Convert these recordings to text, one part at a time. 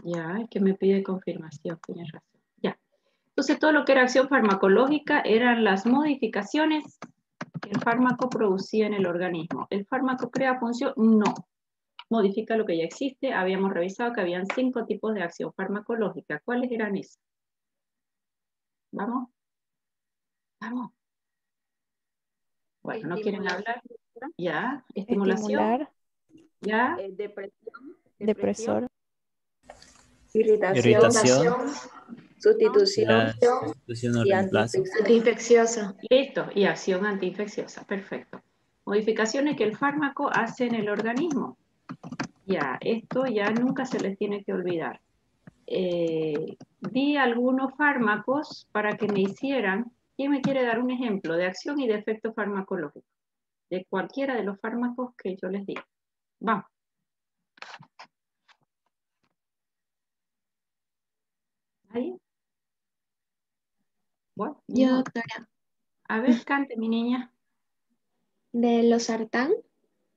Ya, es que me pide confirmación, tienes razón. Ya. Entonces, todo lo que era acción farmacológica eran las modificaciones que el fármaco producía en el organismo. ¿El fármaco crea función? No. Modifica lo que ya existe. Habíamos revisado que habían 5 tipos de acción farmacológica. ¿Cuáles eran esos? ¿Vamos? Vamos. Bueno, ¿no quieren hablar? Ya. Estimulación. Estimular, Ya. depresor, Irritación, Sustitución la sustitución o y reemplazo. antiinfecciosa. Listo. Y acción antiinfecciosa. Perfecto. Modificaciones que el fármaco hace en el organismo. Ya, esto ya nunca se les tiene que olvidar. Di algunos fármacos para que me hicieran. ¿Quién me quiere dar un ejemplo de acción y de efecto farmacológico? De cualquiera de los fármacos que yo les diga. Vamos. ¿Ahí? Bueno, Yo, no. doctora, A ver, cante, mi niña. de losartán,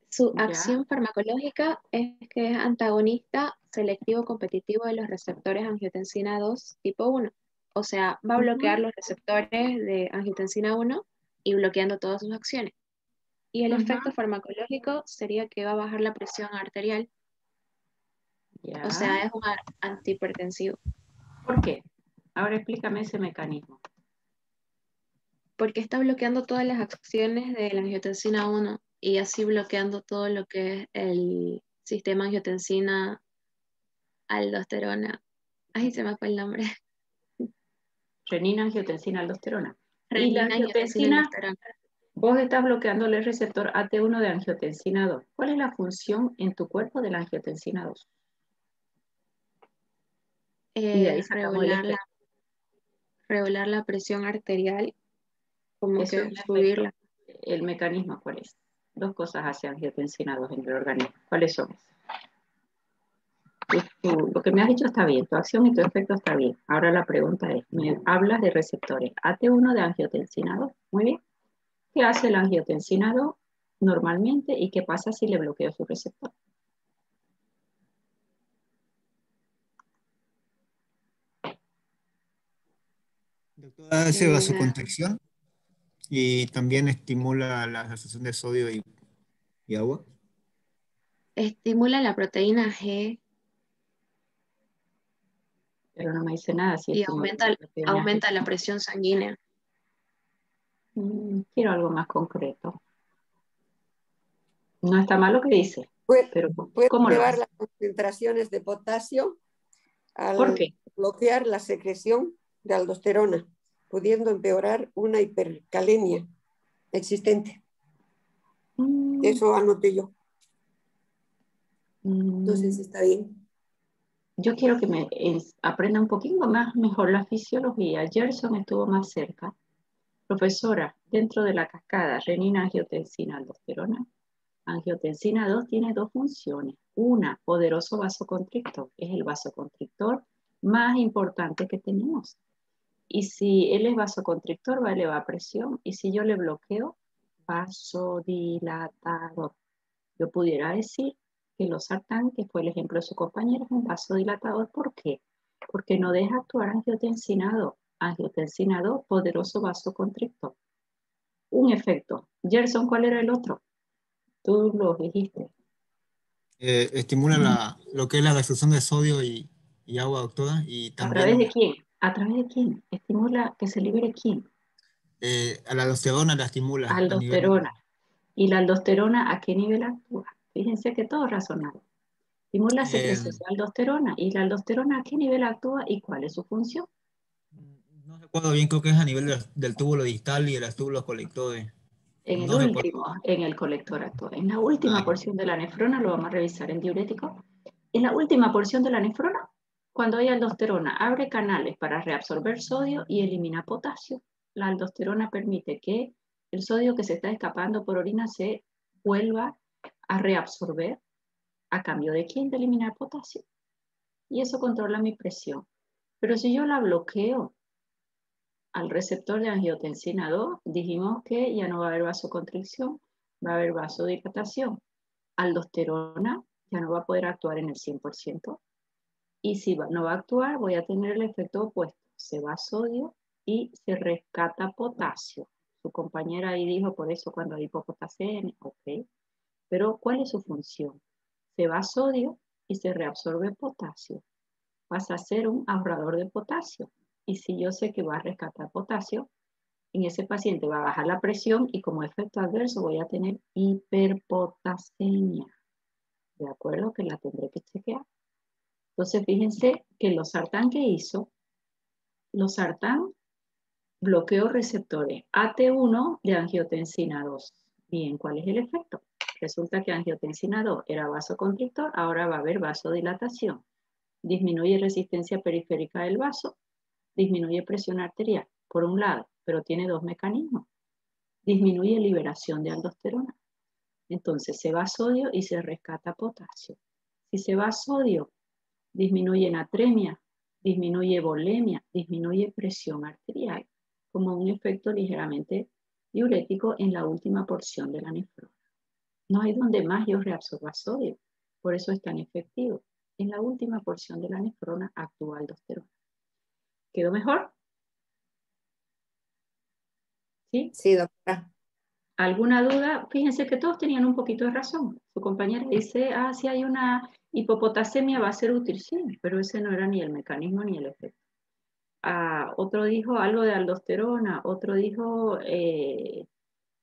su Ya. acción farmacológica es que es antagonista selectivo competitivo de los receptores angiotensina 2 tipo 1. O sea, va a bloquear los receptores de angiotensina 1 y bloqueando todas sus acciones. Y el efecto farmacológico sería que va a bajar la presión arterial. Ya. O sea, es un antihipertensivo. ¿Por qué? Ahora explícame ese mecanismo. Porque está bloqueando todas las acciones de la angiotensina 1 y así bloqueando todo lo que es el sistema angiotensina aldosterona. Ay, se me fue el nombre. Renina, angiotensina, aldosterona. Y la Renina, angiotensina, angiotensina, aldosterona. vos estás bloqueando el receptor AT1 de angiotensina 2. ¿Cuál es la función en tu cuerpo de la angiotensina 2? Y de ahí sacamos el efecto. Regular la presión arterial, como Eso es que un efecto. subirla. ¿El mecanismo cuál es? 2 cosas hace angiotensina 2 en el organismo. ¿Cuáles son? Lo que me has dicho está bien, tu acción y tu efecto está bien. Ahora la pregunta es, me hablas de receptores AT1 de angiotensina 2. Muy bien. ¿Qué hace la angiotensina 2 normalmente y qué pasa si le bloqueo su receptor? Doctora, hace vasoconstricción y también estimula la absorción de sodio y agua. Estimula la proteína G Pero no me dice nada si y estimula la proteína G. aumenta la presión sanguínea. Quiero algo más concreto. No está mal lo que dice, pero Puede ¿cómo lo elevar hace? las concentraciones de potasio ¿Por al qué? bloquear la secreción de aldosterona, pudiendo empeorar una hipercalemia existente. Eso anoté yo. Entonces está bien. Yo quiero que me aprenda un poquito más mejor la fisiología. Gerson estuvo más cerca. Profesora, dentro de la cascada renina, angiotensina, aldosterona, angiotensina 2 tiene 2 funciones. Una, poderoso vasoconstrictor, es el vasoconstrictor más importante que tenemos. Y si él es vasoconstrictor, va a elevar presión. Y si yo le bloqueo, vasodilatador. Yo pudiera decir que losartán, que fue el ejemplo de su compañero, es un vasodilatador. ¿Por qué? Porque no deja actuar angiotensina 2. Angiotensina 2, poderoso vasoconstrictor. Un efecto. Gerson, ¿cuál era el otro? Tú lo dijiste. Estimula lo que es la absorción de sodio y agua, doctora, y ¿A través también de quién? ¿A través de quién? Estimula que se libere quién. a la aldosterona la estimula a nivel. Aldosterona. ¿Y la aldosterona a qué nivel actúa? Fíjense que todo es razonable. Estimula la secreción de aldosterona. ¿Y la aldosterona a qué nivel actúa y cuál es su función? No recuerdo bien, creo que es a nivel del túbulo distal y de los túbulos colectores. En el No recuerdo. último, en el colector actúa. En la última porción de la nefrona, lo vamos a revisar en diurético. En la última porción de la nefrona, cuando hay aldosterona, abre canales para reabsorber sodio y elimina potasio. La aldosterona permite que el sodio que se está escapando por orina se vuelva a reabsorber a cambio de quién, de eliminar potasio. Y eso controla mi presión. Pero si yo la bloqueo al receptor de angiotensina 2, dijimos que ya no va a haber vasoconstricción, va a haber vasodilatación. Aldosterona ya no va a poder actuar en el 100%. Y si no va a actuar, voy a tener el efecto opuesto. Se va sodio y se rescata potasio. Su compañera ahí dijo, por eso cuando hay hipopotasemia, ok. Pero ¿cuál es su función? Se va sodio y se reabsorbe potasio. Pasa a ser un ahorrador de potasio. Y si yo sé que va a rescatar potasio, en ese paciente va a bajar la presión y como efecto adverso voy a tener hiperpotasemia. ¿De acuerdo? Que la tendré que chequear. Entonces, fíjense que losartán que hizo, losartán bloqueó receptores AT1 de angiotensina 2. Bien, ¿cuál es el efecto? Resulta que angiotensina 2 era vasoconstrictor, ahora va a haber vasodilatación. Disminuye resistencia periférica del vaso, disminuye presión arterial, por un lado, pero tiene dos mecanismos. Disminuye liberación de aldosterona. Entonces, se va sodio y se rescata potasio. Si se va sodio, disminuye natremia, disminuye volemia, disminuye presión arterial, como un efecto ligeramente diurético en la última porción de la nefrona. No hay donde más yo reabsorba sodio, por eso es tan efectivo. En la última porción de la nefrona actúa aldosterona. ¿Quedó mejor? ¿Sí? Sí, doctora. ¿Alguna duda? Fíjense que todos tenían un poquito de razón. Su compañera dice, si hay una hipopotasemia va a ser útil, sí, pero ese no era ni el mecanismo ni el efecto. Otro dijo algo de aldosterona, otro dijo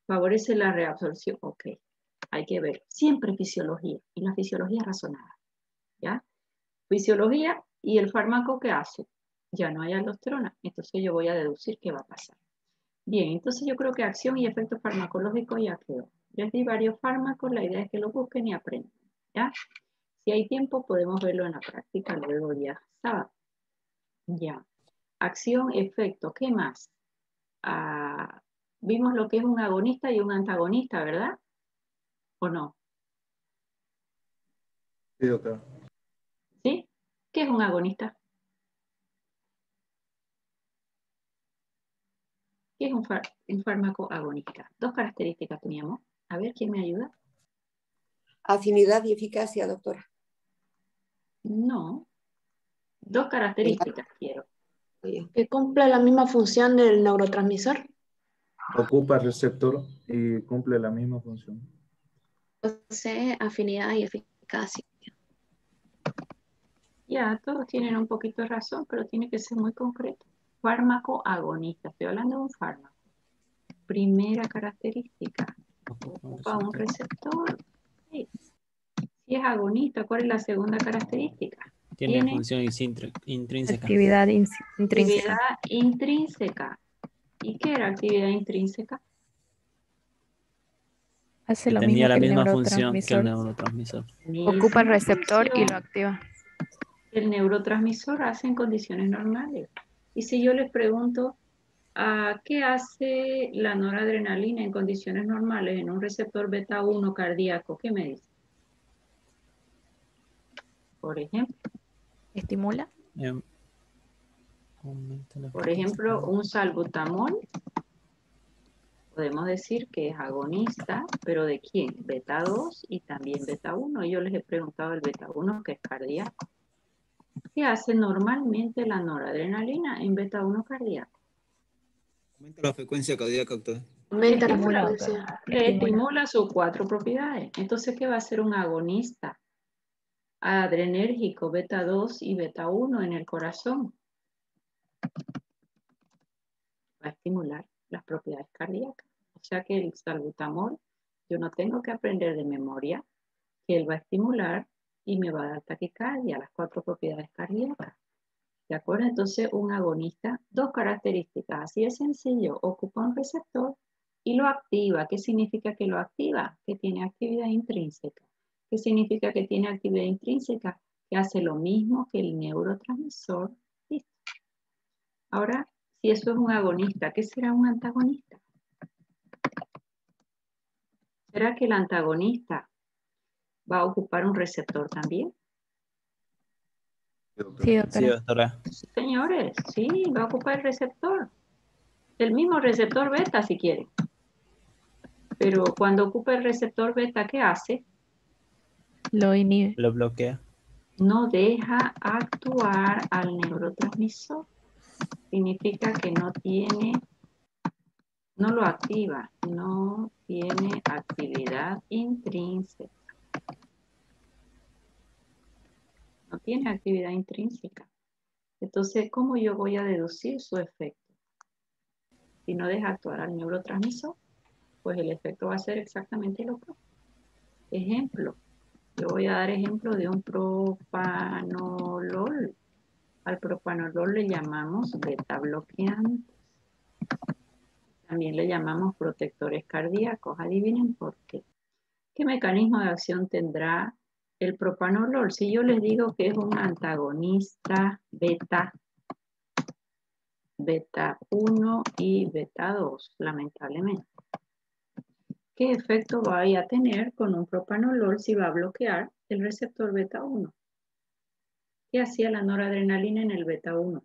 favorece la reabsorción. Ok, hay que ver. Siempre fisiología, y la fisiología razonada. ¿Ya? Fisiología y el fármaco que hace. Ya no hay aldosterona, entonces yo voy a deducir qué va a pasar. Bien, entonces yo creo que acción y efecto farmacológico ya quedó. Les di varios fármacos, la idea es que lo busquen y aprendan. ¿Ya? Si hay tiempo podemos verlo en la práctica luego ya sábado. Ya. Acción, efecto, ¿qué más? Vimos lo que es un agonista y un antagonista, ¿verdad? ¿O no? Sí, doctora. ¿Sí? ¿Qué es un agonista? ¿Qué es un fármaco agonista? Dos características teníamos. A ver, ¿quién me ayuda? Afinidad y eficacia, doctora. No. Dos características quiero. Que cumple la misma función del neurotransmisor. Ocupa el receptor y cumple la misma función. Posee afinidad y eficacia. Ya, todos tienen un poquito de razón, pero tiene que ser muy concreto. Fármaco agonista. Estoy hablando de un fármaco. Primera característica. Ocupa un receptor. Sí. Si es agonista, ¿cuál es la segunda característica? Tiene función intrínseca. Actividad intrínseca. Actividad intrínseca. ¿Y qué era actividad intrínseca? Hace Que lo tenía mismo la que el misma función que el neurotransmisor. neurotransmisor. Ocupa el Misma receptor y función. lo activa. El neurotransmisor hace en condiciones normales. Y si yo les pregunto, ¿qué hace la noradrenalina en condiciones normales en un receptor beta 1 cardíaco? ¿Qué me dice? Por ejemplo. ¿Estimula? Por ejemplo, un salbutamol. Podemos decir que es agonista, pero ¿de quién? Beta 2 y también beta 1. Yo les he preguntado el beta 1 que es cardíaco. ¿Qué hace normalmente la noradrenalina en beta 1 cardíaco? Aumenta la frecuencia cardíaca, doctor. Aumenta la Estimula, frecuencia. le estimula sus 4 propiedades. Entonces, ¿qué va a ser un agonista? Adrenérgico, beta 2 y beta 1 en el corazón. Va a estimular las propiedades cardíacas. O sea que el salbutamol, yo no tengo que aprender de memoria que él va a estimular y me va a dar taquicardia, las 4 propiedades cardíacas. ¿De acuerdo? Entonces, un agonista, dos características, así de sencillo, ocupa un receptor y lo activa. ¿Qué significa que lo activa? Que tiene actividad intrínseca. ¿Qué significa que tiene actividad intrínseca? Que hace lo mismo que el neurotransmisor. ¿Listo? Ahora, si eso es un agonista, ¿qué será un antagonista? ¿Será que el antagonista va a ocupar un receptor también? Sí, doctora. Sí, doctora. Señores, sí, va a ocupar el receptor. El mismo receptor beta, si quieren. Pero cuando ocupa el receptor beta, ¿qué hace? Lo inhibe. Lo bloquea. no deja actuar al neurotransmisor. Significa que no lo activa, no tiene actividad intrínseca. No tiene actividad intrínseca. Entonces, ¿cómo yo voy a deducir su efecto? Si no deja actuar al neurotransmisor, pues el efecto va a ser exactamente lo propio. Ejemplo, yo voy a dar ejemplo de un propanolol. Al propanolol le llamamos beta bloqueantes. También le llamamos protectores cardíacos. Adivinen por qué. ¿Qué mecanismo de acción tendrá el propanolol? Si yo les digo que es un antagonista beta 1 y beta 2, lamentablemente. ¿Qué efecto va a tener con un propanolol si va a bloquear el receptor beta 1? ¿Qué hacía la noradrenalina en el beta 1?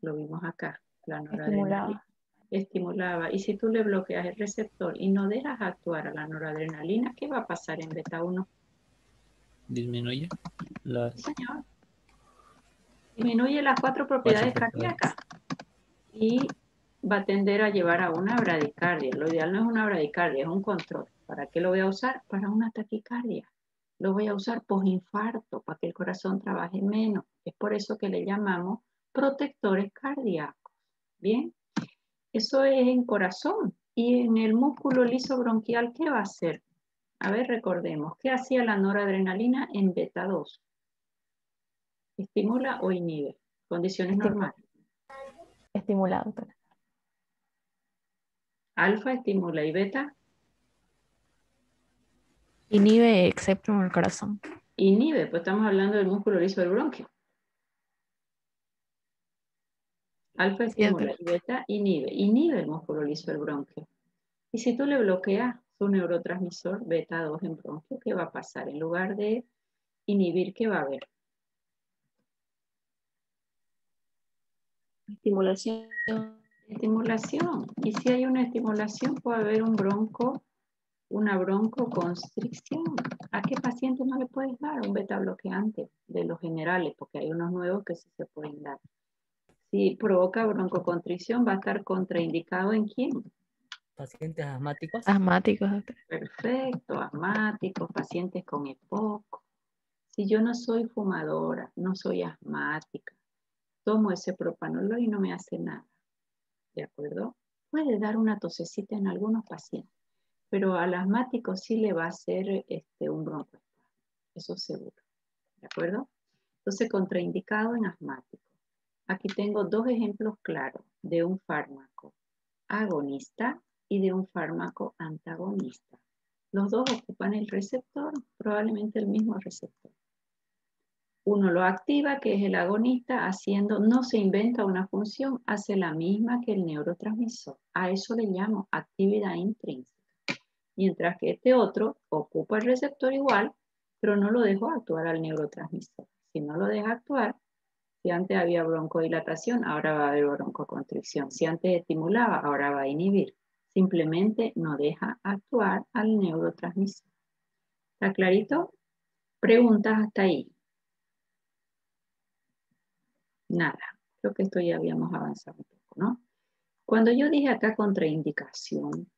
Lo vimos acá, la noradrenalina. Estimulaba. Y si tú le bloqueas el receptor y no dejas actuar a la noradrenalina, ¿qué va a pasar en beta 1? Disminuye Sí, señor. Disminuye las 4 propiedades cardíacas y va a tender a llevar a una bradicardia. Lo ideal no es una bradicardia, es un control. ¿Para qué lo voy a usar? Para una taquicardia. Lo voy a usar posinfarto, para que el corazón trabaje menos. Es por eso que le llamamos protectores cardíacos. Bien, eso es en corazón. Y en el músculo liso bronquial, ¿qué va a hacer? A ver, recordemos, ¿qué hacía la noradrenalina en beta 2? ¿Estimula o inhibe? Condiciones normales. Estimula, doctora. Alfa estimula y beta Inhibe excepto en el corazón. inhibe, pues estamos hablando del músculo liso del bronquio. Alfa estimula y beta inhibe el músculo liso del bronquio. Y si tú le bloqueas su neurotransmisor beta 2 en bronquio, ¿qué va a pasar? En lugar de inhibir, ¿qué va a haber? Estimulación. Estimulación. Y si hay una estimulación, puede haber una broncoconstricción. ¿A qué paciente no le puedes dar un beta bloqueante? De los generales, porque hay unos nuevos que sí se pueden dar. Si provoca broncoconstricción, va a estar contraindicado ¿en quién? ¿Pacientes asmáticos? Asmáticos, doctora. Perfecto, asmáticos, pacientes con EPOC. Si yo no soy fumadora, no soy asmática, tomo ese propanolol y no me hace nada. ¿De acuerdo? Puede dar una tosecita en algunos pacientes, pero al asmático sí le va a hacer un broncoespasmo. Eso seguro. ¿De acuerdo? Entonces, contraindicado en asmático. Aquí tengo dos ejemplos claros de un fármaco agonista y de un fármaco antagonista. Los dos ocupan el receptor, probablemente el mismo receptor. Uno lo activa, que es el agonista, no se inventa una función, hace la misma que el neurotransmisor. A eso le llamo actividad intrínseca. Mientras que este otro ocupa el receptor igual, pero no lo dejó actuar al neurotransmisor. Si no lo deja actuar, si antes había broncodilatación, ahora va a haber broncoconstricción. Si antes estimulaba, ahora va a inhibir. Simplemente no deja actuar al neurotransmisor. ¿Está clarito? Preguntas hasta ahí. Nada. Creo que esto ya habíamos avanzado un poco, ¿no? Cuando yo dije acá contraindicación,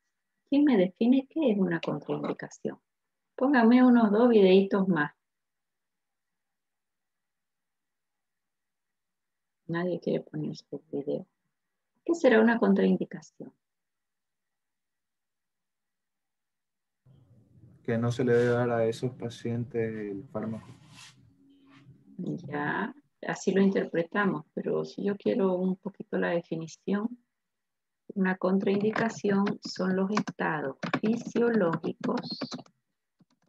¿quién me define qué es una contraindicación? Póngame unos 2 videitos más. Nadie quiere poner su video. ¿Qué será una contraindicación? Que no se le debe dar a esos pacientes el fármaco. Ya, así lo interpretamos, pero si yo quiero un poquito la definición, una contraindicación son los estados fisiológicos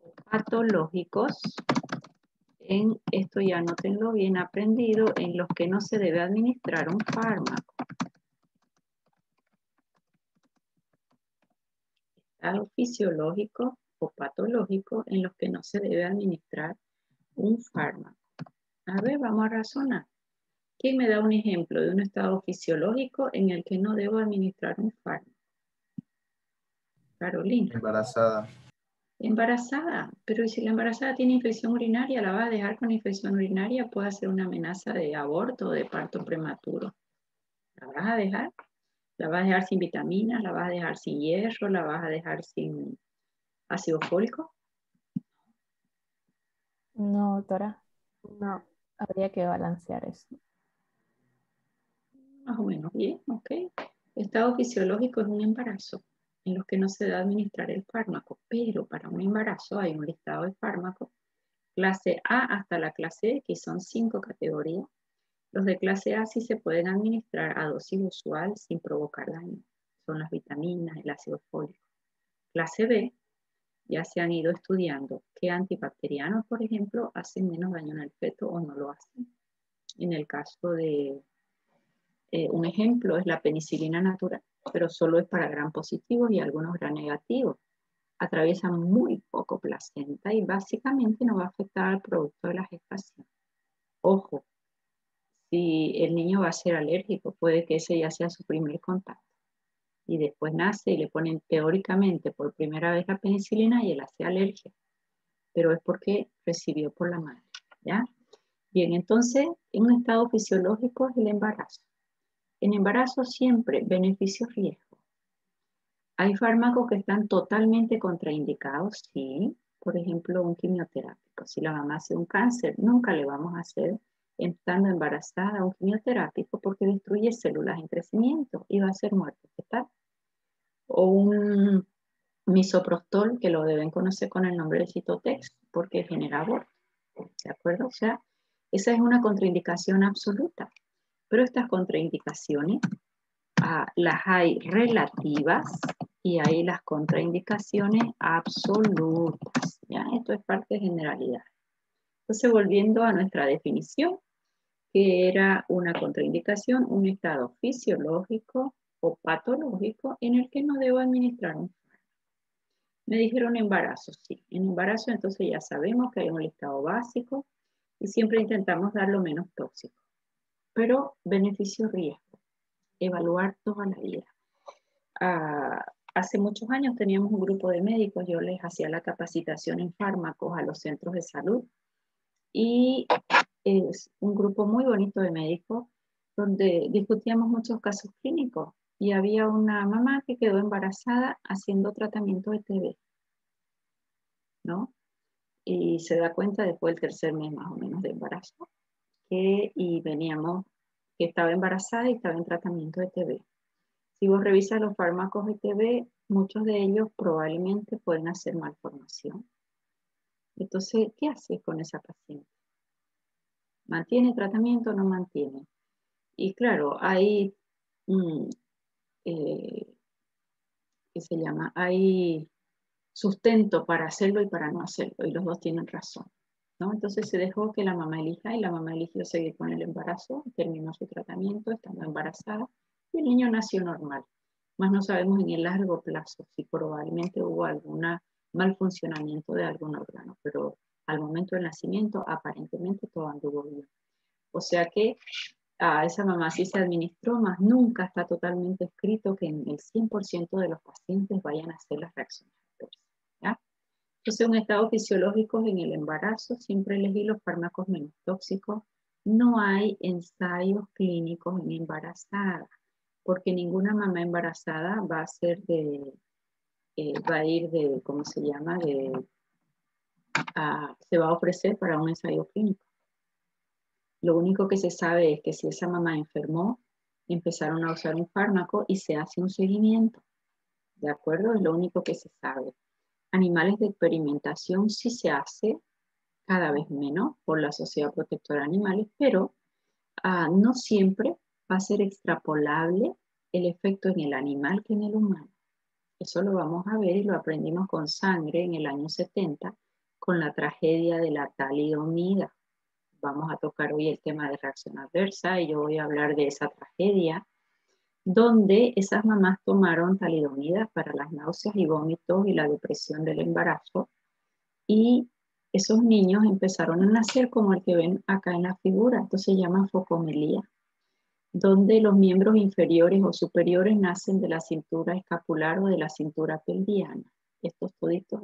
o patológicos, esto ya anótenlo bien aprendido, en los que no se debe administrar un fármaco. Estado fisiológico o patológico en los que no se debe administrar un fármaco. A ver, vamos a razonar. ¿Quién me da un ejemplo de un estado fisiológico en el que no debo administrar un fármaco? Carolina. Embarazada. Embarazada, pero si la embarazada tiene infección urinaria, la vas a dejar con infección urinaria, puede ser una amenaza de aborto o de parto prematuro. ¿La vas a dejar? ¿La vas a dejar sin vitaminas? ¿La vas a dejar sin hierro? ¿La vas a dejar sin ácido fólico? No, doctora, No. habría que balancear eso. Más o menos bien, ok. Estado fisiológico es un embarazo en los que no se da administrar el fármaco, pero para un embarazo hay un listado de fármacos, clase A hasta la clase E, que son 5 categorías. Los de clase A sí se pueden administrar a dosis usual sin provocar daño. Son las vitaminas, el ácido fólico. Clase B, ya se han ido estudiando que antibacterianos, por ejemplo, hacen menos daño en el feto o no lo hacen. En el caso de, un ejemplo es la penicilina natural, pero solo es para gram positivos y algunos gram negativos. Atraviesa muy poco placenta y básicamente no va a afectar al producto de la gestación. Ojo, si el niño va a ser alérgico, puede que ese ya sea su primer contacto. Y después nace y le ponen teóricamente por primera vez la penicilina y él hace alergia. Pero es porque recibió por la madre, ¿ya? Bien, entonces, en un estado fisiológico es el embarazo. En embarazo siempre beneficio-riesgo. Hay fármacos que están totalmente contraindicados, sí. Por ejemplo, un quimioterápico. Si la mamá hace un cáncer, nunca le vamos a hacer, estando embarazada, un quimioterápico porque destruye células en crecimiento y va a ser muerte fetal. O un misoprostol, que lo deben conocer con el nombre de Citotex, porque genera aborto. ¿De acuerdo? O sea, esa es una contraindicación absoluta. Pero estas contraindicaciones las hay relativas y hay las contraindicaciones absolutas. ¿Ya? Esto es parte de generalidad. Entonces, volviendo a nuestra definición, que era una contraindicación, un estado fisiológico o patológico en el que no debo administrar un fármaco. Me dijeron embarazo, sí. En embarazo entonces ya sabemos que hay un listado básico y siempre intentamos dar lo menos tóxico. Pero beneficio-riesgo, evaluar toda la vida. Hace muchos años teníamos un grupo de médicos, yo les hacía la capacitación en fármacos a los centros de salud y es un grupo muy bonito de médicos donde discutíamos muchos casos clínicos y había una mamá que quedó embarazada haciendo tratamiento de TB, ¿no? Y se da cuenta después del tercer mes más o menos de embarazo y veníamos que estaba embarazada y estaba en tratamiento de TB. Si vos revisas los fármacos de TB, muchos de ellos probablemente pueden hacer malformación. Entonces, ¿qué haces con esa paciente? ¿Mantiene tratamiento o no mantiene? Y claro, hay, ¿qué se llama? Hay sustento para hacerlo y para no hacerlo, y los dos tienen razón, ¿no? Entonces se dejó que la mamá elija y la mamá eligió seguir con el embarazo, terminó su tratamiento estando embarazada y el niño nació normal. Más no sabemos en el largo plazo si probablemente hubo algún mal funcionamiento de algún órgano, pero al momento del nacimiento aparentemente todo anduvo bien. O sea que a esa mamá sí se administró, más nunca está totalmente escrito que en el 100% de los pacientes vayan a hacer las reacciones adversas, ¿ya? Entonces, un estado fisiológico en el embarazo, siempre elegí los fármacos menos tóxicos. No hay ensayos clínicos en embarazada, porque ninguna mamá embarazada va a ser va a ir de, ¿cómo se llama? Se va a ofrecer para un ensayo clínico. Lo único que se sabe es que si esa mamá enfermó, empezaron a usar un fármaco y se hace un seguimiento. ¿De acuerdo? Es lo único que se sabe. Animales de experimentación sí se hace cada vez menos por la Sociedad Protectora de Animales, pero no siempre va a ser extrapolable el efecto en el animal que en el humano. Eso lo vamos a ver y lo aprendimos con sangre en el año 70 con la tragedia de la talidomida. Vamos a tocar hoy el tema de reacción adversa y yo voy a hablar de esa tragedia donde esas mamás tomaron talidomida para las náuseas y vómitos y la depresión del embarazo y esos niños empezaron a nacer como el que ven acá en la figura, esto se llama focomelía, donde los miembros inferiores o superiores nacen de la cintura escapular o de la cintura pelviana. Estos toditos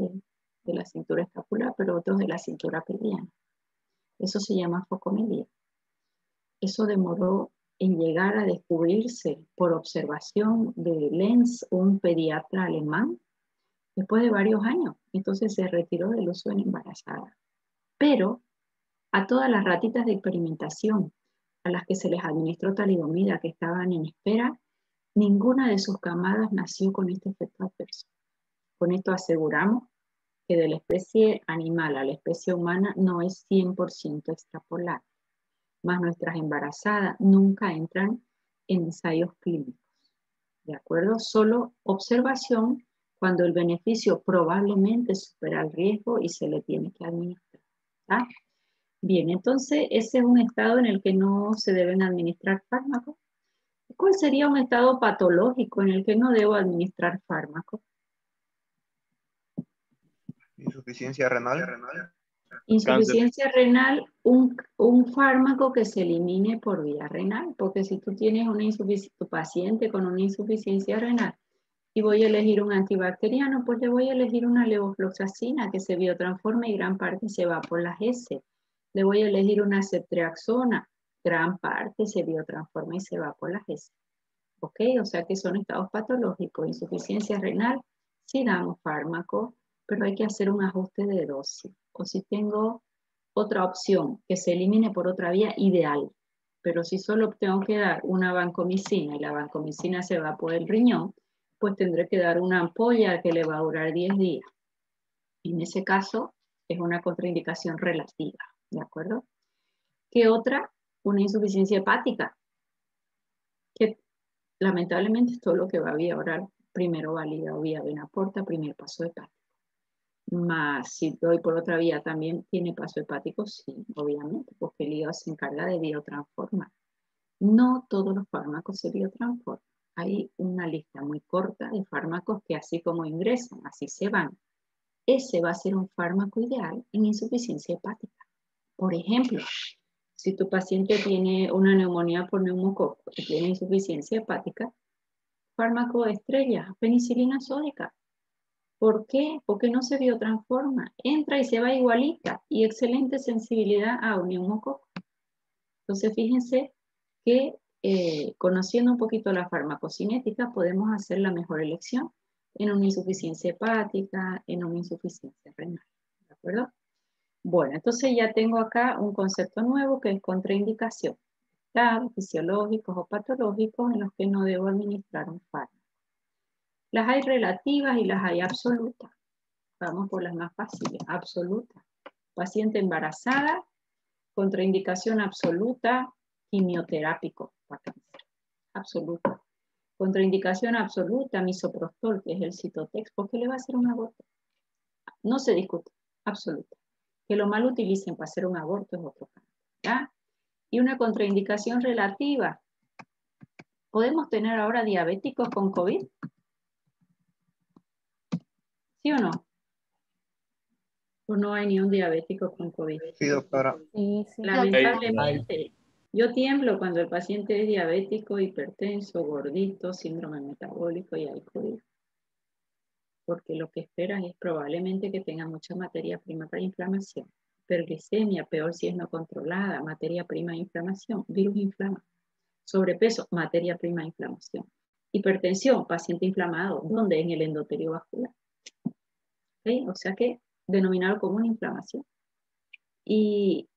de la cintura escapular, pero otros de la cintura pelviana. Eso se llama focomelia. Eso demoró en llegar a descubrirse por observación de Lenz, un pediatra alemán, después de varios años. Entonces se retiró del uso en embarazada. Pero a todas las ratitas de experimentación a las que se les administró talidomida, que estaban en espera, ninguna de sus camadas nació con este efecto adverso. Con esto aseguramos que de la especie animal a la especie humana no es 100% extrapolable. Más nuestras embarazadas nunca entran en ensayos clínicos. ¿De acuerdo? Solo observación cuando el beneficio probablemente supera el riesgo y se le tiene que administrar. ¿Ah? Bien, entonces ese es un estado en el que no se deben administrar fármacos. ¿Cuál sería un estado patológico en el que no debo administrar fármacos? Insuficiencia renal. Insuficiencia renal, un fármaco que se elimine por vía renal, porque si tú tienes tu paciente con una insuficiencia renal y voy a elegir un antibacteriano, pues le voy a elegir una levofloxacina que se biotransforma y gran parte se va por las heces. Le voy a elegir una ceftriaxona, gran parte se biotransforma y se va por las heces. ¿Ok? O sea que son estados patológicos. Insuficiencia renal, sí damos fármaco, pero hay que hacer un ajuste de dosis. O si tengo otra opción que se elimine por otra vía, ideal. Pero si solo tengo que dar una vancomicina y la vancomicina se va por el riñón, pues tendré que dar una ampolla que le va a durar 10 días. En ese caso, es una contraindicación relativa, ¿de acuerdo? ¿Qué otra? Una insuficiencia hepática, que lamentablemente es todo lo que va vía oral, primero válida o vía vena porta, primer paso hepático. Más si doy por otra vía también tiene paso hepático, sí, obviamente, porque el hígado se encarga de biotransformar. No todos los fármacos se biotransforman. Hay una lista muy corta de fármacos que así como ingresan, así se van. Ese va a ser un fármaco ideal en insuficiencia hepática. Por ejemplo, si tu paciente tiene una neumonía por neumococo y tiene insuficiencia hepática, fármaco estrella, penicilina sódica. ¿Por qué? Porque no se biotransforma. Entra y se va igualita y excelente sensibilidad a un neumococo. Entonces, fíjense que conociendo un poquito la farmacocinética podemos hacer la mejor elección en una insuficiencia hepática, en una insuficiencia renal. ¿De acuerdo? Bueno, entonces ya tengo acá un concepto nuevo que es contraindicación. Estados fisiológicos o patológicos en los que no debo administrar un fármaco. Las hay relativas y las hay absolutas. Vamos por las más fáciles. Absoluta. Paciente embarazada, contraindicación absoluta, quimioterápico para cáncer. Absoluta. Contraindicación absoluta, misoprostol, que es el Citotex, porque le va a hacer un aborto. No se discute. Absoluta. Que lo mal utilicen para hacer un aborto es otro caso. ¿Ya? Y una contraindicación relativa. ¿Podemos tener ahora diabéticos con COVID? ¿Sí o no? ¿O no hay ni un diabético con COVID? Sí, doctora. Sí, sí. Lamentablemente, yo tiemblo cuando el paciente es diabético, hipertenso, gordito, síndrome metabólico y hay COVID. Porque lo que esperas es probablemente que tenga mucha materia prima para inflamación. Hiperglicemia, peor si es no controlada, materia prima de inflamación, virus inflama. Sobrepeso, materia prima de inflamación. Hipertensión, paciente inflamado, ¿dónde? En el endotelio vascular. ¿Okay? O sea que denominado como una inflamación. Y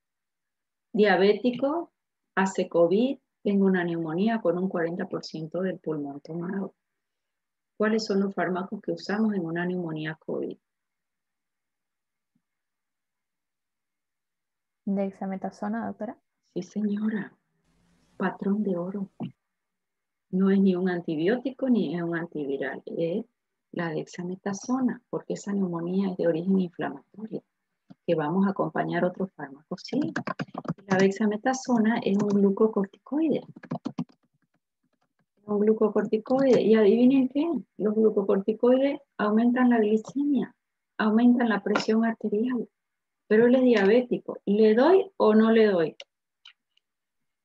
diabético, hace COVID, tengo una neumonía con un 40% del pulmón tomado. ¿Cuáles son los fármacos que usamos en una neumonía COVID? Dexametasona, doctora. Sí, señora. Patrón de oro. No es ni un antibiótico ni es un antiviral. Es la dexametasona, porque esa neumonía es de origen inflamatorio, que vamos a acompañar otros fármacos. Sí, la dexametasona es un glucocorticoide. Un glucocorticoide. Y adivinen qué, los glucocorticoides aumentan la glicemia, aumentan la presión arterial, pero él es diabético. ¿Le doy o no le doy?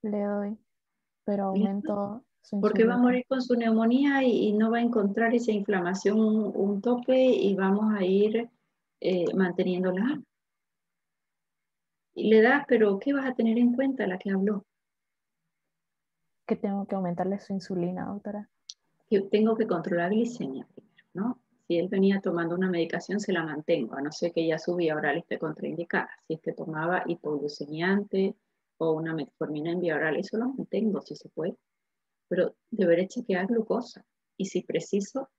Le doy, pero aumento su Porque va a insulina. morir con su neumonía y no va a encontrar esa inflamación un tope y vamos a ir manteniéndola. Y le das, pero ¿qué vas a tener en cuenta la que habló? Que tengo que aumentarle su insulina, doctora. Que tengo que controlar glicemia primero, ¿no? Si él venía tomando una medicación, se la mantengo, a no ser que ya su vía oral esté contraindicada. Si es que tomaba hipoglucemiante o una metformina en vía oral, eso lo mantengo si se puede. Pero deberé chequear glucosa. Y si preciso,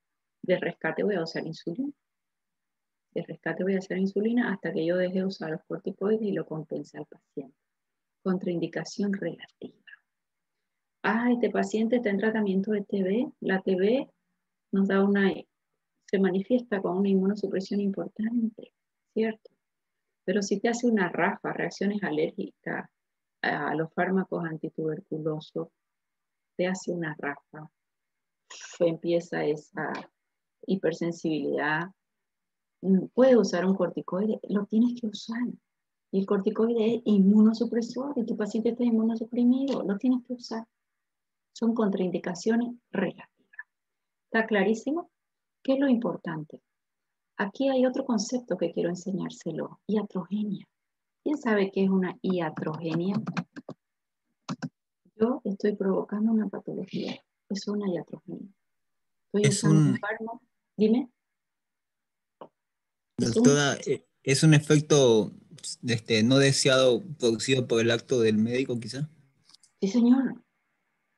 de rescate voy a usar insulina. De rescate voy a hacer insulina hasta que yo deje de usar los corticoides y lo compense al paciente. Contraindicación relativa. Este paciente está en tratamiento de TB. La TB nos da se manifiesta con una inmunosupresión importante, ¿cierto? Pero si te hace una RAFA, reacciones alérgicas a los fármacos antituberculosos, te hace una RAFA, empieza esa hipersensibilidad, puede usar un corticoide, lo tienes que usar. Y el corticoide es inmunosupresor y tu paciente está inmunosuprimido, lo tienes que usar. Son contraindicaciones relativas. ¿Está clarísimo? ¿Qué es lo importante? Aquí hay otro concepto que quiero enseñárselo, iatrogenia. ¿Quién sabe qué es una iatrogenia? Yo estoy provocando una patología, es una iatrogenia. Estoy usando un fármaco. Dime. Doctora, ¿es un efecto no deseado producido por el acto del médico, quizá? Sí, señor.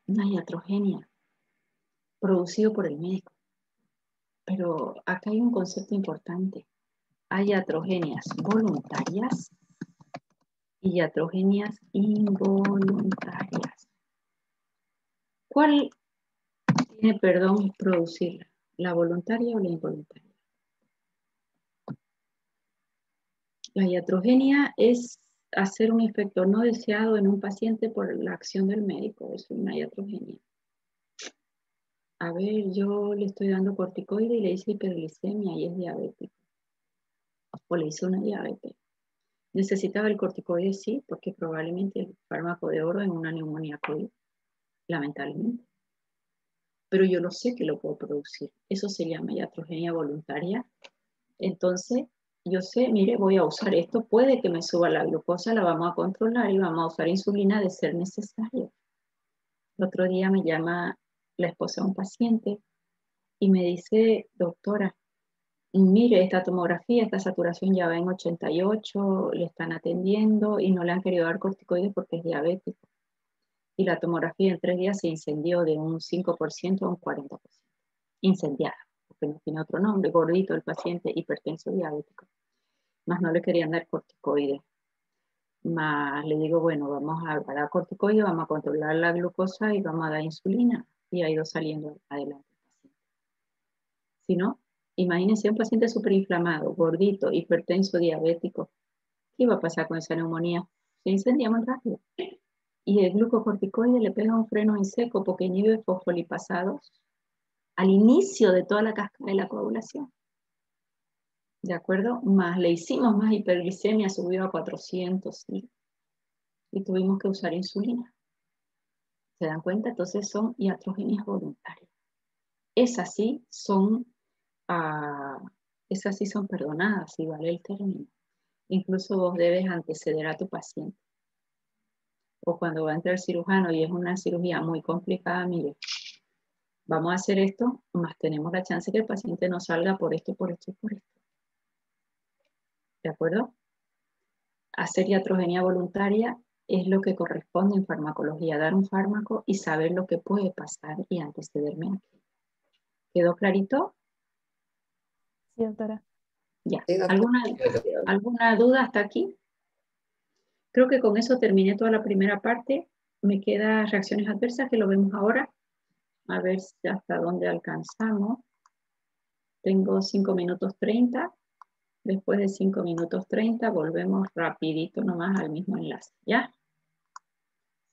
Una iatrogenia producido por el médico. Pero acá hay un concepto importante. Hay iatrogenias voluntarias y iatrogenias involuntarias. ¿Cuál tiene perdón producirla? ¿La voluntaria o la involuntaria? La iatrogenia es hacer un efecto no deseado en un paciente por la acción del médico. Es una iatrogenia. A ver, yo le estoy dando corticoide y le hice hiperglicemia y es diabético. O le hice una diabetes. ¿Necesitaba el corticoide? Sí, porque probablemente el fármaco de oro en una neumonía COVID, lamentablemente. Pero yo lo sé que lo puedo producir. Eso se llama iatrogenia voluntaria. Entonces, yo sé, mire, voy a usar esto, puede que me suba la glucosa, la vamos a controlar y vamos a usar insulina de ser necesario. El otro día me llama la esposa de un paciente y me dice, doctora, mire, esta tomografía, esta saturación ya va en 88, le están atendiendo y no le han querido dar corticoides porque es diabético. Y la tomografía en 3 días se incendió de un 5% a un 40%. Incendiada, porque no tiene otro nombre, gordito el paciente, hipertenso diabético. Más no le querían dar corticoides. Más le digo, bueno, vamos a dar corticoides, vamos a controlar la glucosa y vamos a dar insulina. Y ha ido saliendo adelante el paciente. Si no, imagínense un paciente superinflamado, gordito, hipertenso, diabético. ¿Qué iba a pasar con esa neumonía? Se incendia muy rápido. Y el glucocorticoide le pega un freno en seco porque inhibe fosfolipasados al inicio de toda la cascada de la coagulación. ¿De acuerdo? Más le hicimos más hiperglicemia, subió a 400, ¿sí? Y tuvimos que usar insulina. ¿Se dan cuenta? Entonces son iatrogenias voluntarias. Esas sí son perdonadas, si vale el término. Incluso vos debes anteceder a tu paciente. O cuando va a entrar el cirujano y es una cirugía muy complicada, mire, vamos a hacer esto, más tenemos la chance que el paciente no salga por esto, por esto y por esto. ¿De acuerdo? Hacer iatrogenia voluntaria es lo que corresponde en farmacología, dar un fármaco y saber lo que puede pasar y antecederme a aquello. ¿Quedó clarito? Sí, doctora. Ya. ¿Alguna duda hasta aquí? Creo que con eso terminé toda la primera parte. Me quedan reacciones adversas que lo vemos ahora. A ver hasta dónde alcanzamos. Tengo 5 minutos 30. Después de 5 minutos 30 volvemos rapidito nomás al mismo enlace. ¿Ya?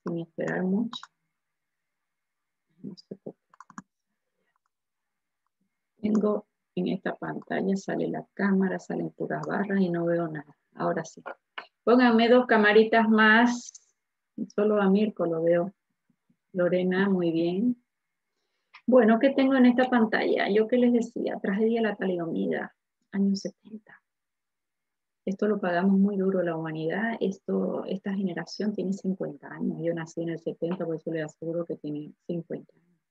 Sin esperar mucho. No sé por qué. Tengo en esta pantalla, sale la cámara, salen puras barras y no veo nada. Ahora sí. Pónganme 2 camaritas más. Solo a Mirko lo veo. Lorena, muy bien. Bueno, ¿qué tengo en esta pantalla? Yo que les decía, tragedia de la talidomida, años 70. Esto lo pagamos muy duro la humanidad. Esta generación tiene 50 años. Yo nací en el 70, por eso le aseguro que tiene 50 años.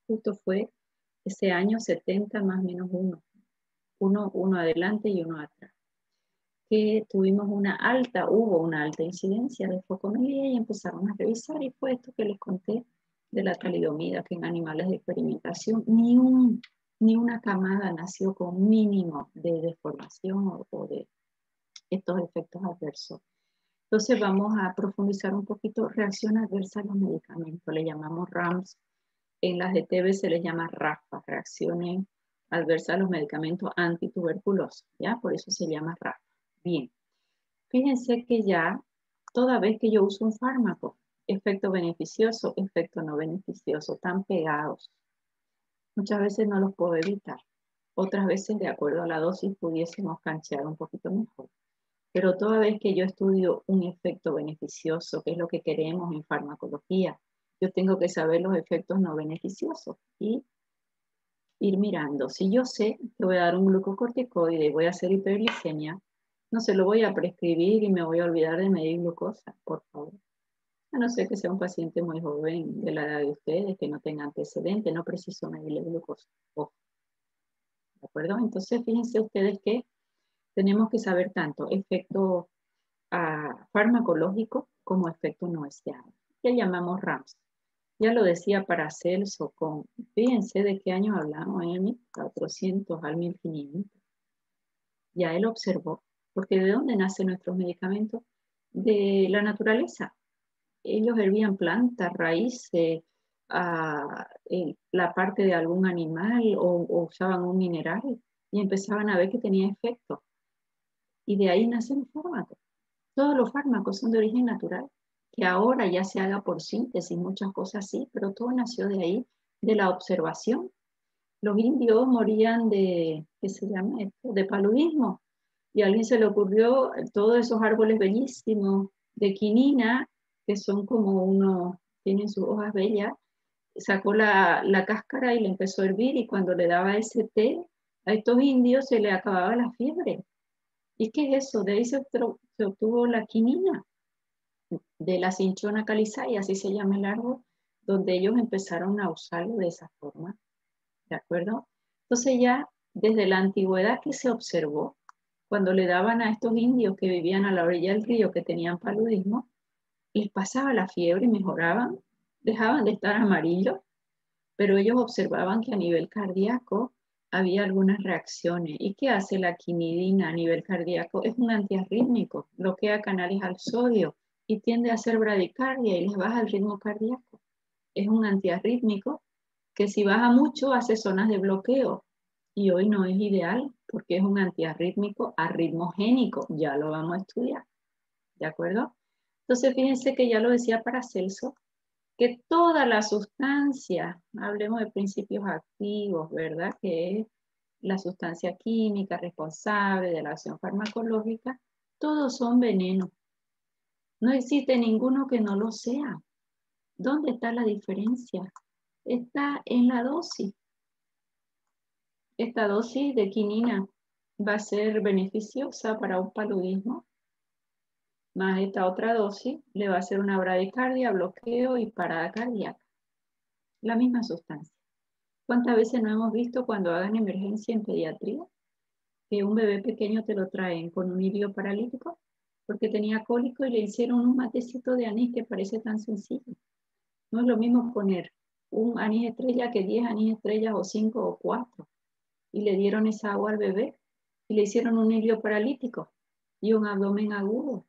Justo fue ese año 70 más o menos uno adelante y uno atrás, que tuvimos hubo una alta incidencia de focomelía y empezaron a revisar, y fue esto que les conté de la talidomida, que en animales de experimentación ni una camada nació con mínimo de deformación o de estos efectos adversos. Entonces vamos a profundizar un poquito. Reacción adversa a los medicamentos, le llamamos RAMS. En las de TB se les llama RAFA, reacciones adversas a los medicamentos antituberculosos, ¿ya? Por eso se llama RAFA. Bien, fíjense que ya toda vez que yo uso un fármaco, efecto beneficioso, efecto no beneficioso, están pegados. Muchas veces no los puedo evitar. Otras veces, de acuerdo a la dosis, pudiésemos canchear un poquito mejor. Pero toda vez que yo estudio un efecto beneficioso, que es lo que queremos en farmacología, yo tengo que saber los efectos no beneficiosos y ir mirando. Si yo sé que voy a dar un glucocorticoide y voy a hacer hiperglicemia, no se lo voy a prescribir y me voy a olvidar de medir glucosa, por favor. A no ser que sea un paciente muy joven de la edad de ustedes, que no tenga antecedentes, no preciso medirle glucosa. Ojo. ¿De acuerdo? Entonces, fíjense ustedes que tenemos que saber tanto efecto farmacológico como efecto no deseado, que llamamos RAMS. Ya lo decía Paracelso fíjense de qué año hablamos, en el 1400 al 1500. Ya él observó, porque ¿de dónde nacen nuestros medicamentos? De la naturaleza. Ellos hervían plantas, raíces, la parte de algún animal o usaban un mineral y empezaban a ver que tenía efecto. Y de ahí nacen los fármacos. Todos los fármacos son de origen natural, que ahora ya se haga por síntesis, muchas cosas así, pero todo nació de ahí, de la observación. Los indios morían de, ¿qué se llama esto? De paludismo. Y a alguien se le ocurrió todos esos árboles bellísimos de quinina, que son como tienen sus hojas bellas, sacó la cáscara y le empezó a hervir, y cuando le daba ese té a estos indios se le acababa la fiebre. ¿Y qué es eso? De ahí se obtuvo la quinina, de la Cinchona calizaya, así se llama el árbol, donde ellos empezaron a usarlo de esa forma. ¿De acuerdo? Entonces ya desde la antigüedad que se observó, cuando le daban a estos indios que vivían a la orilla del río, que tenían paludismo, les pasaba la fiebre y mejoraban, dejaban de estar amarillos, pero ellos observaban que a nivel cardíaco había algunas reacciones. ¿Y qué hace la quinidina a nivel cardíaco? Es un antiarrítmico, bloquea canales al sodio y tiende a hacer bradicardia y les baja el ritmo cardíaco. Es un antiarrítmico que si baja mucho hace zonas de bloqueo, y hoy no es ideal porque es un antiarrítmico arritmogénico, ya lo vamos a estudiar, ¿de acuerdo? Entonces fíjense que ya lo decía Paracelso, que toda la sustancia, hablemos de principios activos, ¿verdad? Que es la sustancia química responsable de la acción farmacológica, todos son venenos. No existe ninguno que no lo sea. ¿Dónde está la diferencia? Está en la dosis. Esta dosis de quinina va a ser beneficiosa para un paludismo, más esta otra dosis le va a hacer una bradicardia, bloqueo y parada cardíaca. La misma sustancia. ¿Cuántas veces no hemos visto cuando hagan emergencia en pediatría que un bebé pequeño te lo traen con un ilirio paralítico porque tenía cólico y le hicieron un matecito de anís que parece tan sencillo? No es lo mismo poner un anís estrella que 10 anís estrellas o 5 o 4. Y le dieron esa agua al bebé y le hicieron un ilio paralítico y un abdomen agudo.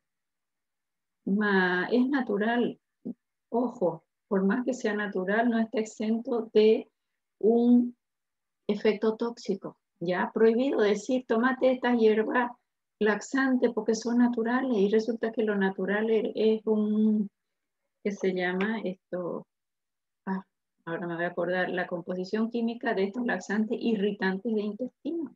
Es natural. Ojo, por más que sea natural, no está exento de un efecto tóxico. Ya prohibido decir, tomate estas hierbas laxantes porque son naturales, y resulta que lo natural es que se llama esto, ahora me voy a acordar, la composición química de estos laxantes irritantes de intestino.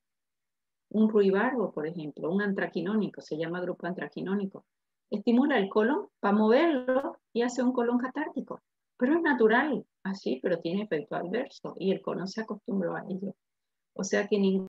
Un ruibarbo, por ejemplo, un antraquinónico, se llama grupo antraquinónico. Estimula el colon para moverlo y hace un colon catártico. Pero es natural, así, pero tiene efecto adverso y el colon se acostumbró a ello. O sea que ningún